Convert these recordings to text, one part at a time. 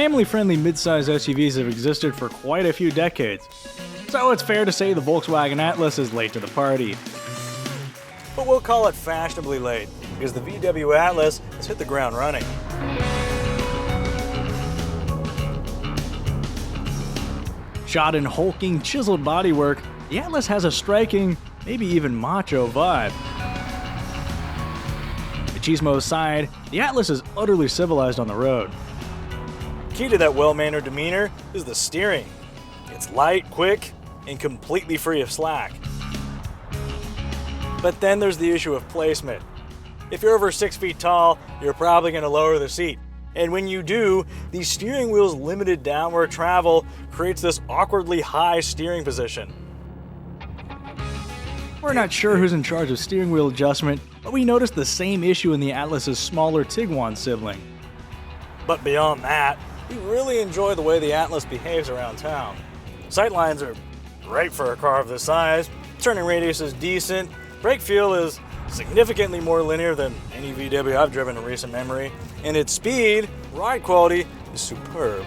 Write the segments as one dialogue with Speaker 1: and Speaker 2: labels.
Speaker 1: family-friendly midsize SUVs have existed for quite a few decades, so it's fair to say the Volkswagen Atlas is late to the party.
Speaker 2: But we'll call it fashionably late, because the VW Atlas has hit the ground running.
Speaker 1: Shot in hulking, chiseled bodywork, the Atlas has a striking, maybe even macho vibe. Machismo aside, the Atlas is utterly civilized on the road.
Speaker 2: Key to that well-mannered demeanor is the steering. It's light, quick, and completely free of slack. But then there's the issue of placement. If you're over 6 feet tall, you're probably going to lower the seat. And when you do, the steering wheel's limited downward travel creates this awkwardly high steering position.
Speaker 1: We're not sure who's in charge of steering wheel adjustment, but we noticed the same issue in the Atlas's smaller Tiguan sibling.
Speaker 2: But beyond that, we really enjoy the way the Atlas behaves around town. Sightlines are great for a car of this size, turning radius is decent, brake feel is significantly more linear than any VW I've driven in recent memory, and its speed, ride quality, is superb.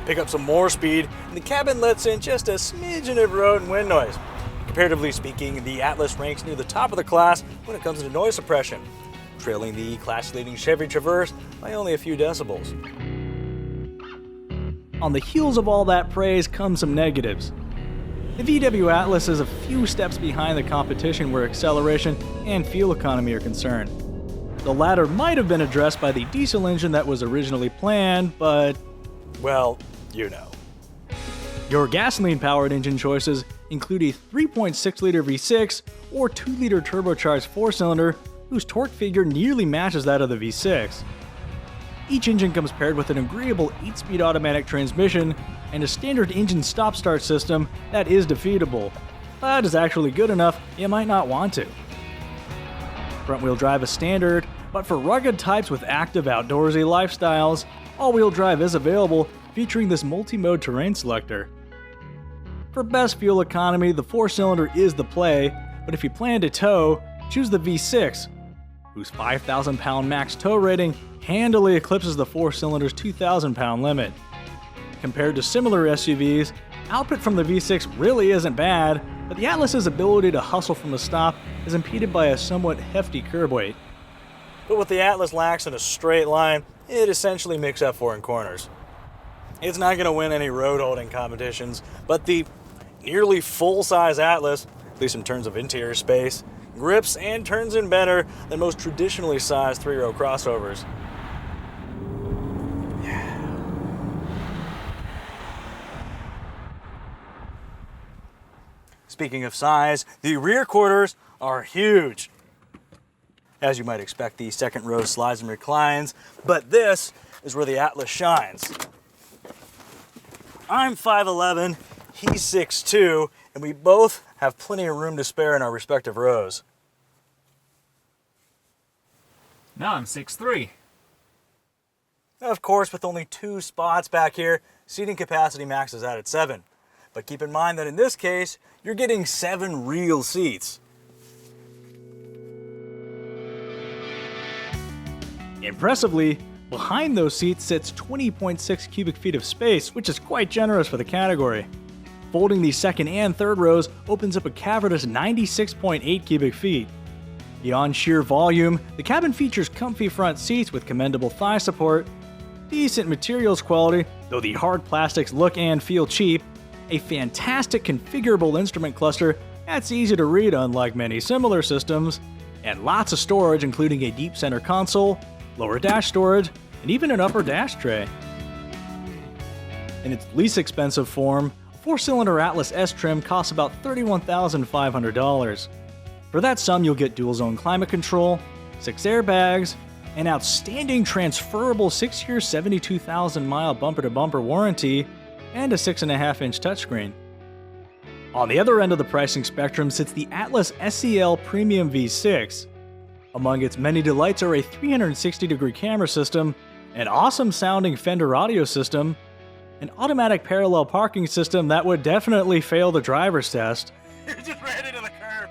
Speaker 2: Pick up some more speed, and the cabin lets in just a smidgen of road and wind noise. Comparatively speaking, the Atlas ranks near the top of the class when it comes to noise suppression, trailing the class-leading Chevy Traverse by only a few decibels.
Speaker 1: On the heels of all that praise come some negatives. The VW Atlas is a few steps behind the competition where acceleration and fuel economy are concerned. The latter might have been addressed by the diesel engine that was originally planned, but...
Speaker 2: well, you know.
Speaker 1: Your gasoline-powered engine choices include a 3.6-liter V6 or 2-liter turbocharged 4-cylinder whose torque figure nearly matches that of the V6. Each engine comes paired with an agreeable 8-speed automatic transmission and a standard engine stop-start system that is defeatable, but is actually good enough you might not want to. Front-wheel drive is standard, but for rugged types with active outdoorsy lifestyles, all-wheel drive is available, featuring this multi-mode terrain selector. For best fuel economy, the 4-cylinder is the play, but if you plan to tow, choose the V6, whose 5,000-pound max tow rating handily eclipses the 4-cylinder's 2,000-pound limit. Compared to similar SUVs, output from the V6 really isn't bad, but the Atlas's ability to hustle from a stop is impeded by a somewhat hefty curb weight.
Speaker 2: But what the Atlas lacks in a straight line, it essentially makes up for in corners. It's not going to win any road-holding competitions, but the nearly full-size Atlas, at least in terms of interior space, grips and turns in better than most traditionally sized 3-row crossovers. Speaking of size, the rear quarters are huge. As you might expect, the second row slides and reclines, but this is where the Atlas shines. I'm 5'11", he's 6'2", and we both have plenty of room to spare in our respective rows.
Speaker 3: Now I'm 6'3".
Speaker 2: Of course, with only 2 spots back here, seating capacity maxes out at 7. But keep in mind that in this case, you're getting 7 real seats.
Speaker 1: Impressively, behind those seats sits 20.6 cubic feet of space, which is quite generous for the category. Folding the second and third rows opens up a cavernous 96.8 cubic feet. Beyond sheer volume, the cabin features comfy front seats with commendable thigh support, decent materials quality, though the hard plastics look and feel cheap, a fantastic configurable instrument cluster that's easy to read unlike many similar systems, and lots of storage including a deep center console, lower dash storage, and even an upper dash tray. In its least expensive form, a 4-cylinder Atlas S trim costs about $31,500. For that sum, you'll get dual-zone climate control, 6 airbags, an outstanding transferable 6-year 72,000-mile bumper-to-bumper warranty, and a 6.5-inch touchscreen. On the other end of the pricing spectrum sits the Atlas SEL Premium V6. Among its many delights are a 360-degree camera system, an awesome-sounding Fender audio system, an automatic parallel parking system that would definitely fail the driver's test.
Speaker 2: You just ran into the curb.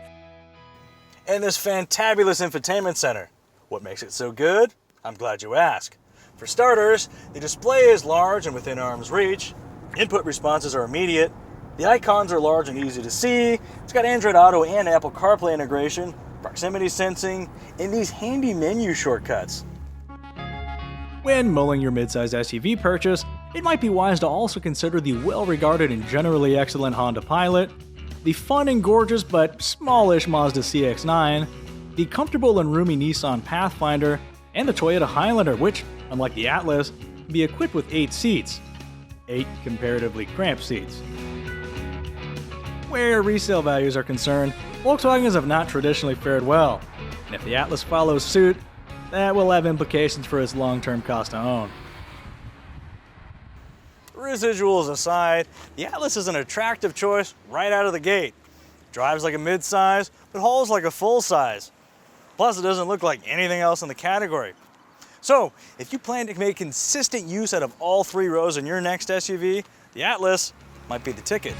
Speaker 2: And this fantabulous Infotainment Center. What makes it so good? I'm glad you asked. For starters, the display is large and within arm's reach. Input responses are immediate. The icons are large and easy to see. It's got Android Auto and Apple CarPlay integration, proximity sensing, and these handy menu shortcuts.
Speaker 1: When mulling your midsize SUV purchase, it might be wise to also consider the well-regarded and generally excellent Honda Pilot, the fun and gorgeous but smallish Mazda CX-9, the comfortable and roomy Nissan Pathfinder, and the Toyota Highlander, which, unlike the Atlas, can be equipped with 8 seats. 8 comparatively cramped seats. Where resale values are concerned, Volkswagens have not traditionally fared well, and if the Atlas follows suit, that will have implications for its long-term cost to own.
Speaker 2: Residuals aside, the Atlas is an attractive choice right out of the gate. Drives like a midsize, but hauls like a full-size. Plus, it doesn't look like anything else in the category. So, if you plan to make consistent use out of all 3 rows in your next SUV, the Atlas might be the ticket.